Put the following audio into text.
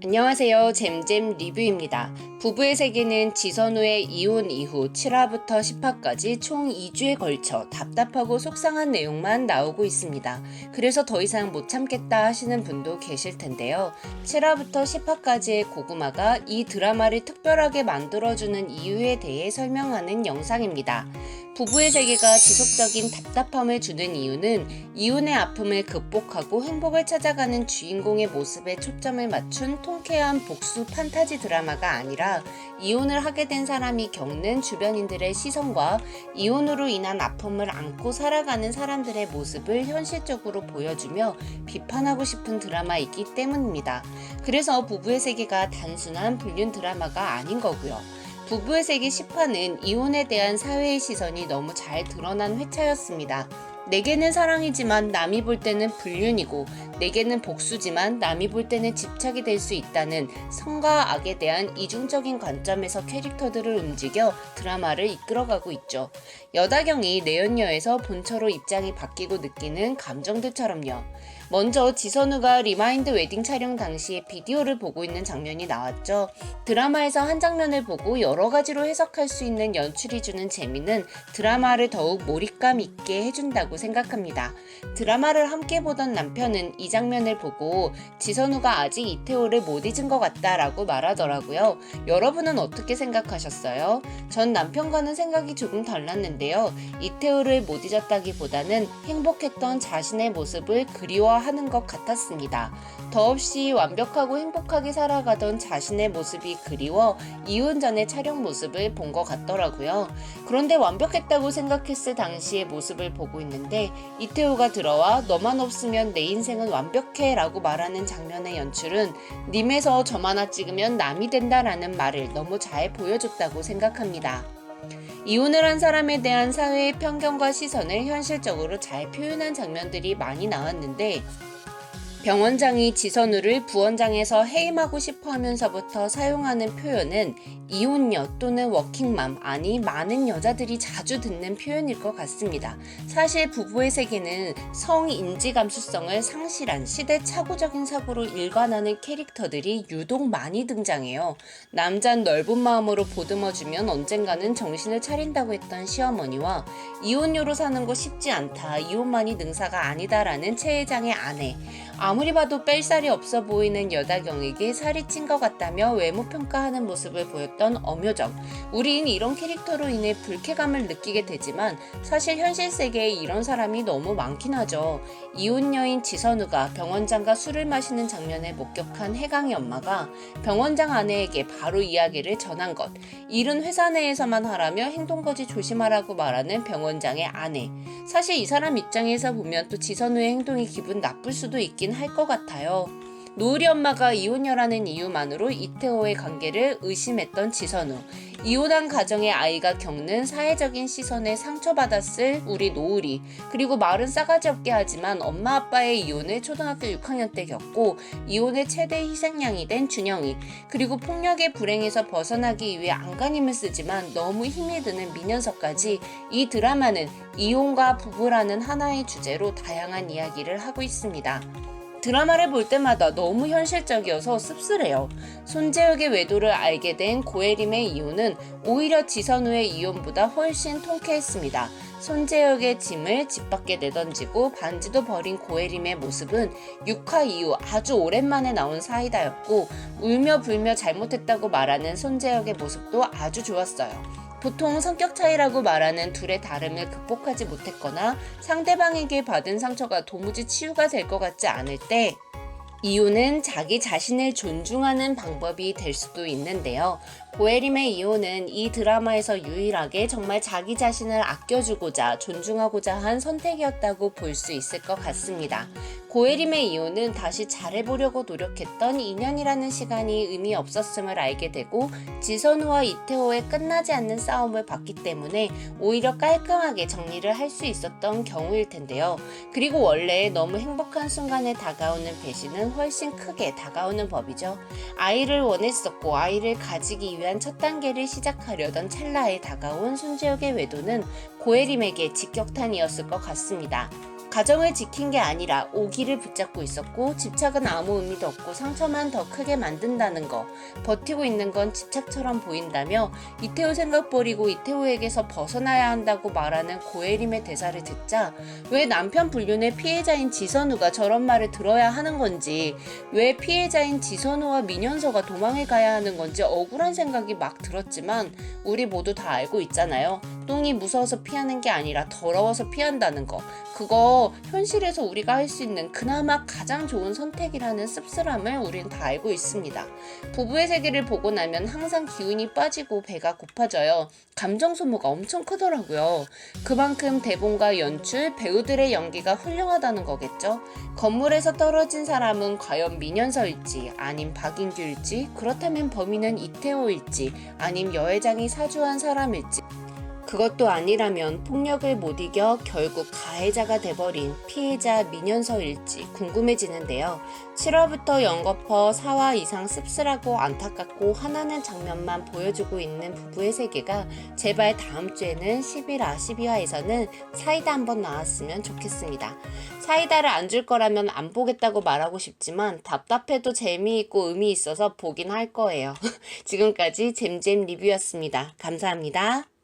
안녕하세요. 잼잼 리뷰입니다. 부부의 세계는 지선우의 이혼 이후 7화부터 10화까지 총 2주에 걸쳐 답답하고 속상한 내용만 나오고 있습니다. 그래서 더 이상 못 참겠다 하시는 분도 계실 텐데요. 7화부터 10화까지의 고구마가 이 드라마를 특별하게 만들어주는 이유에 대해 설명하는 영상입니다. 부부의 세계가 지속적인 답답함을 주는 이유는 이혼의 아픔을 극복하고 행복을 찾아가는 주인공의 모습에 초점을 맞춘 통쾌한 복수 판타지 드라마가 아니라 이혼을 하게 된 사람이 겪는 주변인들의 시선과 이혼으로 인한 아픔을 안고 살아가는 사람들의 모습을 현실적으로 보여주며 비판하고 싶은 드라마이기 때문입니다. 그래서 부부의 세계가 단순한 불륜 드라마가 아닌 거고요. 부부의 세계 10화는 이혼에 대한 사회의 시선이 너무 잘 드러난 회차였습니다. 내게는 사랑이지만 남이 볼 때는 불륜이고 내게는 복수지만 남이 볼 때는 집착이 될 수 있다는 선과 악에 대한 이중적인 관점에서 캐릭터들을 움직여 드라마를 이끌어가고 있죠. 여다경이 내연녀에서 본처로 입장이 바뀌고 느끼는 감정들처럼요. 먼저 지선우가 리마인드 웨딩 촬영 당시에 비디오를 보고 있는 장면이 나왔죠. 드라마에서 한 장면을 보고 여러 가지로 해석할 수 있는 연출이 주는 재미는 드라마를 더욱 몰입감 있게 해준다고 생각합니다. 드라마를 함께 보던 남편은 이 장면을 보고 지선우가 아직 이태호를 못 잊은 것 같다라고 말하더라고요. 여러분은 어떻게 생각하셨어요? 전 남편과는 생각이 조금 달랐는데요. 이태호를 못 잊었다기보다는 행복했던 자신의 모습을 그리워하는 것 같았습니다. 더없이 완벽하고 행복하게 살아가던 자신의 모습이 그리워 이혼 전의 촬영 모습을 본 것 같더라고요. 그런데 완벽했다고 생각했을 당시의 모습을 보고 있는데 이태호가 들어와 너만 없으면 내 인생은 완벽해 라고 말하는 장면의 연출은 님에서 점 하나 찍으면 남이 된다라는 말을 너무 잘 보여줬다고 생각합니다. 이혼을 한 사람에 대한 사회의 편견과 시선을 현실적으로 잘 표현한 장면들이 많이 나왔는데 병원장이 지선우를 부원장에서 해임하고 싶어 하면서부터 사용하는 표현은 이혼녀 또는 워킹맘, 아니 많은 여자들이 자주 듣는 표현일 것 같습니다. 사실 부부의 세계는 성인지 감수성을 상실한 시대착오적인 사고로 일관하는 캐릭터들이 유독 많이 등장해요. 남잔 넓은 마음으로 보듬어주면 언젠가는 정신을 차린다고 했던 시어머니와 이혼녀로 사는 거 쉽지 않다, 이혼만이 능사가 아니다라는 최 회장의 아내, 아무리 봐도 뺄살이 없어 보이는 여다경에게 살이 찐 것 같다며 외모평가하는 모습을 보였던 엄효정. 우린 이런 캐릭터로 인해 불쾌감을 느끼게 되지만 사실 현실 세계에 이런 사람이 너무 많긴 하죠. 이혼녀인 지선우가 병원장과 술을 마시는 장면을 목격한 해강의 엄마가 병원장 아내에게 바로 이야기를 전한 것. 일은 회사 내에서만 하라며 행동거지 조심하라고 말하는 병원장의 아내. 사실 이 사람 입장에서 보면 또 지선우의 행동이 기분 나쁠 수도 있긴 할 것 같아요. 노을이 엄마가 이혼녀라는 이유만으로 이태호의 관계를 의심했던 지선우. 이혼한 가정의 아이가 겪는 사회적인 시선에 상처받았을 우리 노을이, 그리고 말은 싸가지 없게 하지만 엄마 아빠의 이혼을 초등학교 6학년 때 겪고 이혼의 최대 희생양이 된 준영이, 그리고 폭력의 불행에서 벗어나기 위해 안간힘을 쓰지만 너무 힘이 드는 민현석까지 이 드라마는 이혼과 부부라는 하나의 주제로 다양한 이야기를 하고 있습니다. 드라마를 볼 때마다 너무 현실적이어서 씁쓸해요. 손재혁의 외도를 알게 된 고혜림의 이혼은 오히려 지선우의 이혼보다 훨씬 통쾌했습니다. 손재혁의 짐을 집 밖에 내던지고 반지도 버린 고혜림의 모습은 6화 이후 아주 오랜만에 나온 사이다였고, 울며 불며 잘못했다고 말하는 손재혁의 모습도 아주 좋았어요. 보통 성격 차이라고 말하는 둘의 다름을 극복하지 못했거나 상대방에게 받은 상처가 도무지 치유가 될 것 같지 않을 때 이혼은 자기 자신을 존중하는 방법이 될 수도 있는데요. 고혜림의 이혼은 이 드라마에서 유일하게 정말 자기 자신을 아껴주고자 존중하고자 한 선택이었다고 볼 수 있을 것 같습니다. 고혜림의 이혼은 다시 잘해보려고 노력했던 인연이라는 시간이 의미 없었음을 알게 되고 지선우와 이태호의 끝나지 않는 싸움을 봤기 때문에 오히려 깔끔하게 정리를 할 수 있었던 경우일 텐데요. 그리고 원래 너무 행복한 순간에 다가오는 배신은 훨씬 크게 다가오는 법이죠. 아이를 원했었고 아이를 가지기 위한 첫 단계를 시작하려던 찰나에 다가온 손재혁의 외도는 고혜림에게 직격탄이었을 것 같습니다. 가정을 지킨 게 아니라 오기를 붙잡고 있었고 집착은 아무 의미도 없고 상처만 더 크게 만든다는 거, 버티고 있는 건 집착처럼 보인다며 이태호 생각 버리고 이태호에게서 벗어나야 한다고 말하는 고혜림의 대사를 듣자 왜 남편 불륜의 피해자인 지선우가 저런 말을 들어야 하는 건지, 왜 피해자인 지선우와 민현서가 도망을 가야 하는 건지 억울한 생각이 막 들었지만 우리 모두 다 알고 있잖아요. 똥이 무서워서 피하는 게 아니라 더러워서 피한다는 거. 그거 현실에서 우리가 할 수 있는 그나마 가장 좋은 선택이라는 씁쓸함을 우린 다 알고 있습니다. 부부의 세계를 보고 나면 항상 기운이 빠지고 배가 고파져요. 감정 소모가 엄청 크더라고요. 그만큼 대본과 연출, 배우들의 연기가 훌륭하다는 거겠죠. 건물에서 떨어진 사람은 과연 민현서일지 아님 박인규일지, 그렇다면 범인은 이태호일지 아님 여회장이 사주한 사람일지, 그것도 아니라면 폭력을 못 이겨 결국 가해자가 돼버린 피해자 민현서일지 궁금해지는데요. 7화부터 연거퍼 4화 이상 씁쓸하고 안타깝고 화나는 장면만 보여주고 있는 부부의 세계가 제발 다음 주에는 11화, 12화에서는 사이다 한번 나왔으면 좋겠습니다. 사이다를 안 줄 거라면 안 보겠다고 말하고 싶지만 답답해도 재미있고 의미 있어서 보긴 할 거예요. 지금까지 잼잼 리뷰였습니다. 감사합니다.